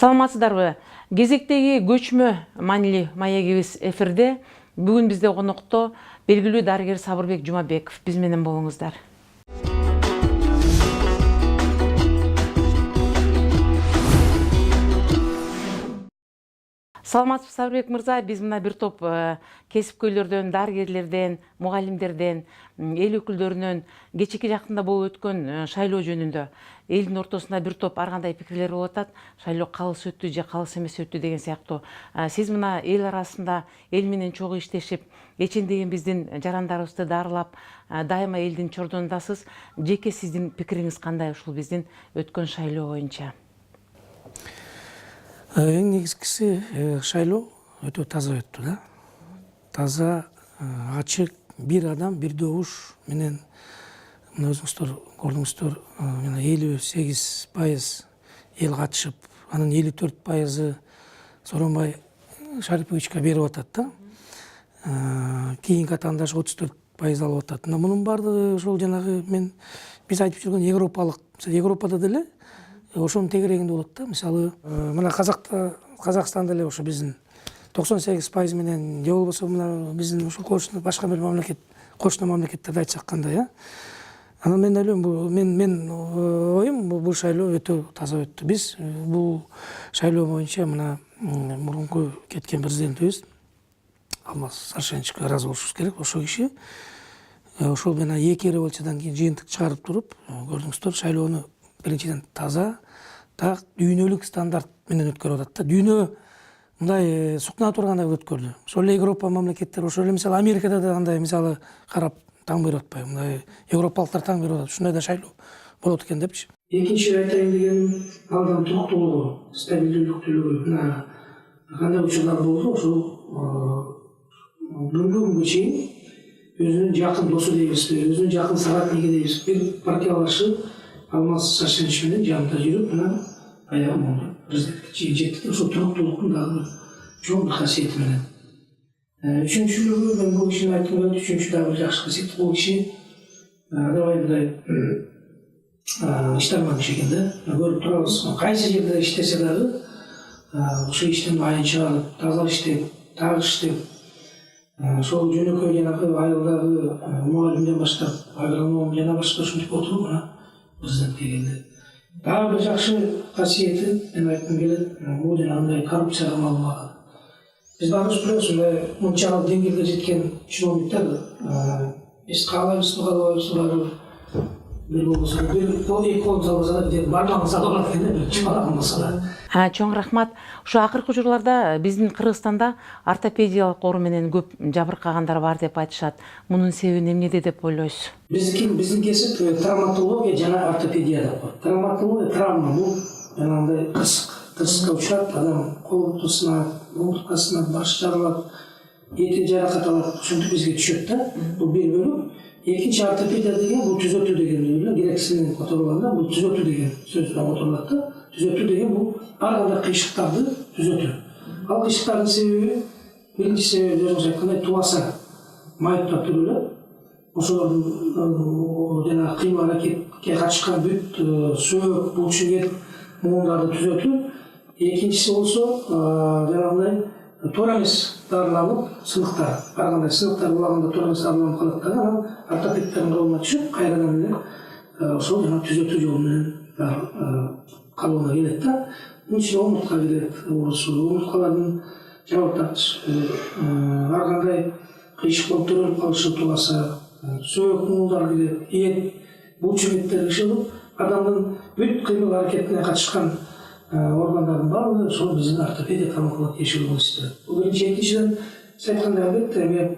Саламатсыздарбы? Кезектеги көчмө маанилүү маегибиз эфирде. Бүгүн бизде конокто белгилүү дарыгер Сабырбек Жумабеков. Биз менен болуңуздар. Саламатсызбы Сабырбек мырза? Биз мына бир топ кесипкөйлөрдөн, дарыгерлерден, мугалимдерден, эл өкүлдөрүнөн кечээки жакында болуп өткөн шайлоо жөнүндө элдин ортосунда бир топ ар кандай пикирлер болуп атат. Шайлоо калыс өттү же калыс эмес өттү деген сыяктуу. Сиз мына эл арасында эл менен чогуу иштешип, эчендеген биздин жарандарыбызды дарылап, дайыма элдин чордонундасыз. Жеке сиздин пикириңиз кандай ушул биздин өткөн шайлоо боюнча? Эң негизгиси шайлоо өтө таза өттү да. Таза, ачык, бир адам, бир добуш менен мына өзүңүздөр көрдүңүздөр, мына 58% эл катышып, анын 54% Сооронбай Шариповичке берип атат да. Кийинки атаандаш 34% алып атат. Мунун баардыгы ошол жанагы биз айтып жүргөн Европада деле ошонун тегерегинде болот да. Мисалы, мына Казакстанда эле ошо биздин 98% менен, же болбосо мына биздин ушул кошуна башка бир мамлекет, кошуна мамлекеттерди айтсак кандай, Анан мен ойлойм, мен оюм бул шайлоо өтө таза өттү. Биз бул шайлоо боюнча мына мурунку кеткен президентибиз Алмаз Сарышевичке ыраазы болушубуз керек. Ошол киши ошол менен 2 революциядан кийин жыйынтык чыгарып туруп, көрдүңүздөр, шайлоону биринчиден таза, так дүйнөлүк стандарт менен өткөрүп атат да. Дүйнө мындай сукнап тургандай өткөрдү. Ошол эле Европа мамлекеттери, ошол эле мисалы Америкада да андай мисалы карап таң берип атпайбы, мындай европалыктар таң берип атат. Ушундай да шайлоо болот экен депчи. Экинчи айтайын дегеним, алдан туруктуулугу, стабилдүүлүктүүлүгү. Мына кандай учурлар болду, ошол бүгүнкү күнгө чейин өзүнүн жакын досу дейбизби, өзүнүн жакын соратниги дейбизби, бир партиялашы Алмаз Сарышевич менен жанында жүрүп, мына аягы монду президентке жетти. Ошол туруктуулуктун дагы чоң бир касиети менен. Үчүнчүлүгү, мен бул кишини айткым келет, үчүнчү дагы бир жакшы касиети, бул киши аябай иштарман киши экен да. Көрүп турабыз, кайсы жерде иштесе дагы ошол иштен айын чыгарып, таза иштеп, так иштеп, ошол жөнөкөй жанагы айылдагы мугалимден баштап, агроном жана башка ушинтип отуруп, мына президентке келди. Дагы бир жакшы касиети, мен айткым келет, бул жанагындай коррупцияга малынбаган. Биз баарыбыз билебиз, мындай мынчалык деңгээлге жеткен чиновниктер биз каалайбызбы, каалабайбызбы, бир болбосо эки колун салбаса да, бир бармагын салып алат экен, бир чыбалаган болсо да. Чоң рахмат. Ушу акыркы учурларда биздин Кыргызстанда ортопедиялык оору менен көп жабыркагандар бар деп айтышат. Мунун себеби эмнеде деп ойлойсуз? Биздин кесип травматология жана ортопедия деп коет. Травматология, травма бул жанагындай кырсыкка учурат, адам колду сынат, омуртка сынат, баш жарылат, эти жаракат алат, ошентип бизге түшөт да. Бул бир бөлүк. Экинчи ортопедия деген бул түзөтүү деген эле, грек которулганда бул түзөтүү деген сөз которулат да. Түзөтүү деген бул ар кандай кыйшыктарды түзөтүү. Ал кыйшыктардын себеби, биринчи себеби өзүңүз айткандай тубаса майыптар түрүлөт. Ошолордун жана кыймыл аракетке катышкан бүт сөөк, булчуңет, муундарды түзөтүү. Экинчиси болсо жанагындай туура эмес дарыланып, сыныктар, ар кандай сыныктар улагында туура эмес дарыланып калат да, анан ортопедтердин колуна түшүп, кайрадан эле ошол жана түзөтүү жолу менен калууна келет да. Мунун ичинде омуртка кирет, омурткалардын жабыркач, ар кандай кыйшык болуп төрөлүп калышы, тубаса, сөөк, муулдар кирет, эт, булчуңеттер кишилип, адамдын бүт кыймыл аракетине катышкан органдардын баардыгы ошол биздин ортопедия травматология тиешелүү институту. Бул биринчи. Экинчиден, сиз айткандай албетте, эми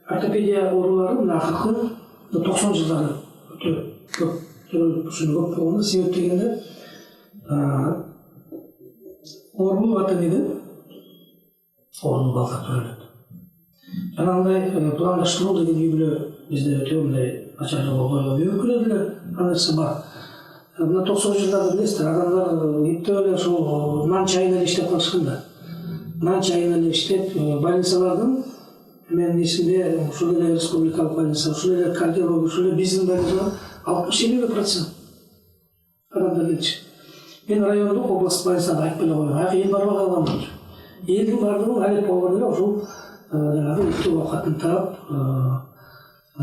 ортопедия оорулары мына акыркы 90 жылдары өтө көп төрөлүп, ушуну көп болгондо себеп дегенде оорулуу атомиде оорулуу балдар төрөлөт. Жанагындай пландаштыруу деген үй бүлө бизде өтө мындай начар жолго коюлган. Өкүлөр деле кандайсы бар. Мына 90 жылдарда билесиздер, адамдар эптеп эле ошол нан чайын эле иштеп калышкан да. Нан чайын эле иштеп, больницалардын менин эсимде ушул эле республикалык больница, ушул эле кардиология, ушул эле биздин больницалар 60-50% адамдар келчү. мен райондық облыстық больницада айтып келе қойдым, ел барма қалған жоқ. Елдің барлығын әлеп болған ел ошол жаңағы үтті уақытын тарап,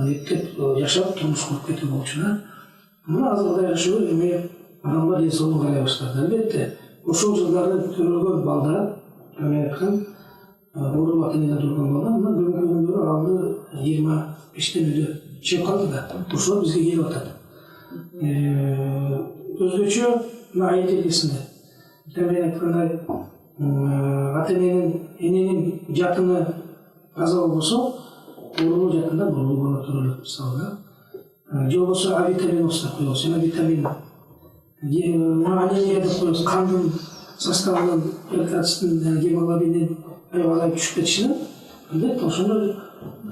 ептеп жашап, тұрмыс құрып кету болчу да. Мына азыркы жашоо эми адамдар денсаулығын карай баштады. Албетте, ошол жылдары төрөлгөн балдар, мен айткан, оорулуу ата-энеде турган балдар, мына бүгүнкү күндөрү алды 25 үйдө чыгып калды да. Ошолор бизге келип атат. Өзгөчө мына айыл жердесинде. Мен айткандай, ата-эненин, эненин жатыны таза болбосо, оорулуу жатында оорулуу бала төрөлөт мисалы. Же болбосо А-витамин устап коебуз. Витамин анемия деп коебуз, кандын составынан, эритроцитин, гемоглобиндин аябай түшүп кетишинен, албетте ошондой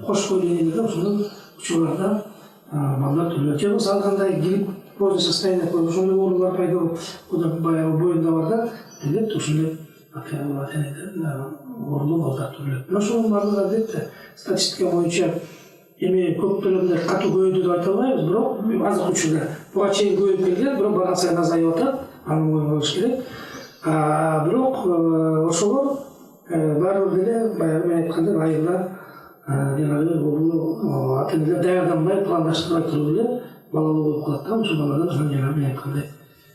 кош бойлуу ошондой учурларда балдар төрөлөт. Же болбосо ал кандай гриппозный состояние коюп, ошондой оорулар пайда болуп, баягы боюнда бар да, албетте ошондой ата-энеде оорулуу балдар төрөлөт. Мына ошонун баардыгы албетте статистика боюнча эми көп төлөмдөр катуу көбөйдү деп айта албайбыз, бирок азыркы учурда буга чейин көбөйүп келген, бирок барган сайын азайып атат, аны моюнга алыш керек. Бирок ошолор баары деле баягы мен айткандай айылда жанагы оорулуу ата-энелер даярданбай пландаштырбай туруп эле балалуу болуп калат да, ошол баладар жанагы мен айткандай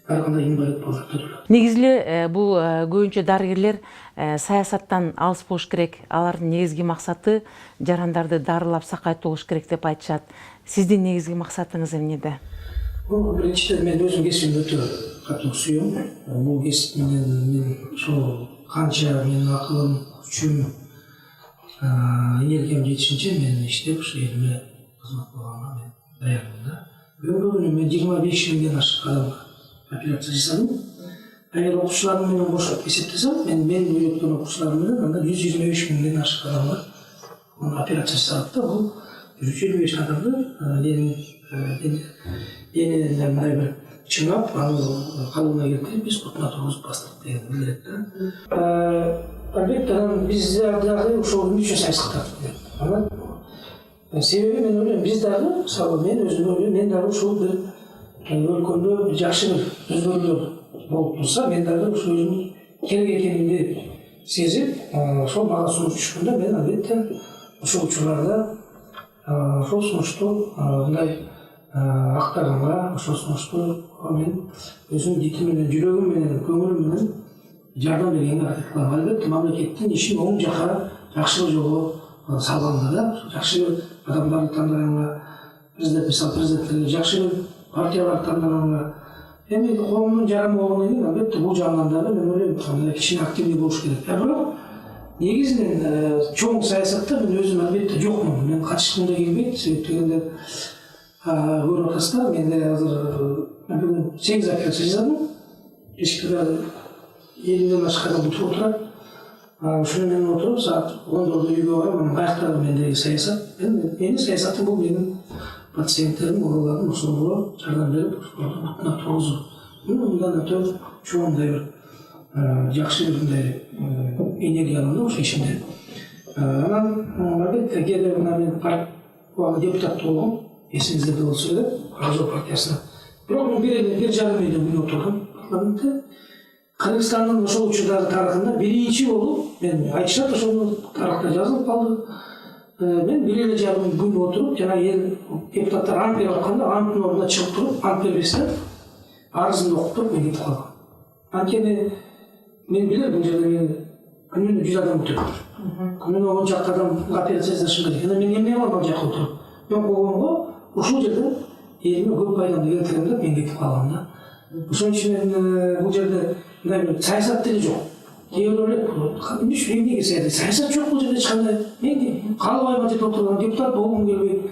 ар кандай инвалид балдар төрөлөт. Негизи эле бул көбүнчө дарыгерлер саясаттан алыс болуш керек. Алардын негизги максаты жарандарды дарылап сакайтуулуш керек деп айтышат. Сиздин негизги максатыңыз эмнеде? Биринчиден мен өзүм кесибимди өтө катуу сүйөм. Бул кесип менен мен ошол канча менин акылым, күчүм, энергиям жетишинче мен иштеп ушу элиме кызмат кылганга мен даярмын да. Бүгүнкү күнү мен 25 миңден ашык адамга операция жасадым. Эгер окуучуларым менен кошуп эсептесем, мен үйлөткөн окуучуларым менен анда 125 миңден ашык адамга операция жасадык да. Бул 125 адамды денелерин мындай бир чыңап, аны калыбына келтирип, биз кутуна тургузуп бастык деген билдирет да. Албетте биз дагы ошол эмне үчүн саясатка тартып келет. Себеби мен ойлойм, биз дагы, мисалы мен өзүм ойлойм, мен дагы ушул бир өлкөмдө жакшы бир өзгөрүүлөр болуп турса, мен дагы ошо өзүмдүн керек экенимди сезип, ошол мага сунуш түшкөндө мен албетте ошол учурларда ошол сунушту мындай актаганга, ошол сунушту мен өзүмдүн дитим менен, жүрөгүм менен, көңүлүм менен жардам бергенге аракет кылам. Албетте мамлекеттин ишин оң жакка, жакшы жолго салганга да, жакшы адамдарды тандаганга, президенттерге жакшы партияларды тандаганга, эми коомдун жараны болгондон кийин албетте бул жагынан дагы мен ойлойм, кичине активдүү болуш керек. Бирок негизинен чоң саясатта мен өзүм албетте жокмун. Мен катышкым да келбейт, себеп дегенде көрүп атасыздар, менде азыр бүгүн 8 операция жасадым. Кечке 50ден ашык адам бүтүп отурат. Ошону менен отуруп, саат 10-да үйгө барам, каяктагы мендеги саясат. Менин саясатым бул менин пациенттерим, ооруларым ошолорго жардам берип, кутуна тургузуу. Мындан өтө чоңундай бир жакшы мындай энергия алам да ошо ишимде. Анан албетте кээде мына мен депутат болгом, эсиңиздерде болсо керек, Ак Жол партиясына. Бирок бир жарым үйдө мен отурдум парламентте. Кыргызстандын ошол учурдагы тарыхында биринчи болуп, мен айтышат ошону тарыхта жазылып калды. Мен 1,5 күн отуруп, жана эл депутаттар ант берип атканда, анттын ордуна чыгып туруп, ант бербестен арызымды окуп туруп мен кетип калгам. Анткени мен билем, бул жерде мен күнүнө 100 адам өтөт. Күнүнө 10 чакты адам операция жасашым керек. Мен эмне кылам ал жака отуруп? Мен койгонго ушул жерде элиме көп пайдамды келтирем деп мен кетип калгам да. Ошон үчүн мен бул жерде мындай бир саясат деле жок. Кээбир ойлойт, эмне үчүн эмнеге саясат жок бул жерде эч кандай. Мен каалабайм жерде отурган депутат болгум келбейт.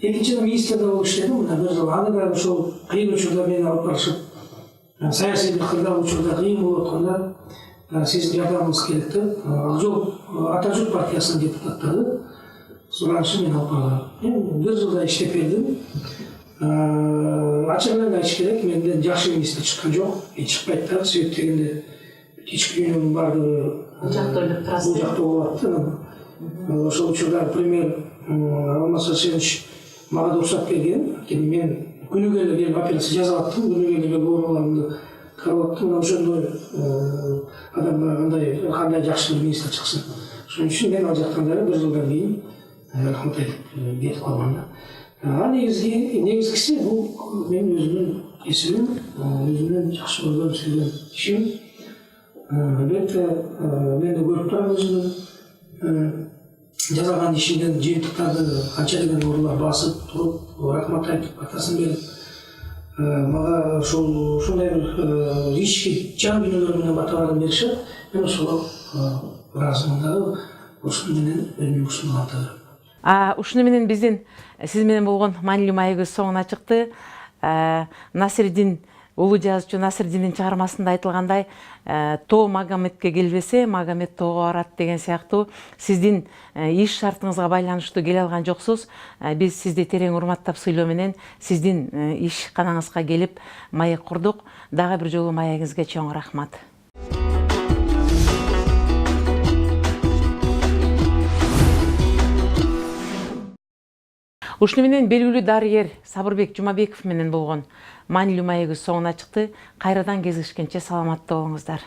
Экинчиден министрде болуп иштедим, мына бир жыл. Аны да ошол кыйын учурда мени алып барышып, саясий пикирдеги учурда кыйын болуп атканда сиздин жардамыңыз керек деп, Ак Жол Ата Жол партиясынын депутаттары суранышып мени алып барган. Мен бир жылда иштеп бердим. Ачык эле айтыш керек, менден жакшы министр чыккан жок, чыкпайт да, себеп дегенде кечки күнүнүн баардыгы бул жакта болуп атты. Ошол учурда премьер Алмаз Сарсенович мага да уруксат берген. Анткени мен күнүгө эле келип операция жасап аттым, күнүгө эле келип ооруларымды карабаттын ошондой адамга кандай жакшы министр чыксын. Ошон үчүн мен ал жактан дагы бир жылдан кийин рахмат айтып кетип калган да. Негизгиси бул менин өзүмдүн кесибим, өзүмдүн жакшы көргөн сүйгөн ишим. Албетте мен да көрүп турам өзүмдүн жасаган ишимден жыйынтыктарды канчалык уруулар басып туруп, рахмат айтып, батасын берип, мага ушундай бир ишке жан күнөөлөр менен баталарын беришет. Мен ошого ыраазымын дагы, ошону менен өзүмдүн жұмысымды камтыа берем. Ушуну менен биздин сиз менен болгон маанилүү маегибиз соңуна чыкты. Насирдин, улуу жазуучу Насирдиндин чыгармасында айтылгандай, тоо Магометке келбесе, Магомет тоого барат деген сыяктуу сиздин иш шартыңызга байланыштуу келе алган жоксуз. Биз сизди терең урматтап сыйлоо менен сиздин иш канаңызга келип маек курдук. Дагы бир жолу маегиңизге чоң рахмат. Ушуну менен белгилүү дарыгер Сабырбек Жумабеков менен болгон маанилүү маегибиз соңуна чыкты. Кайрадан кездешкенче саламатта болуңуздар.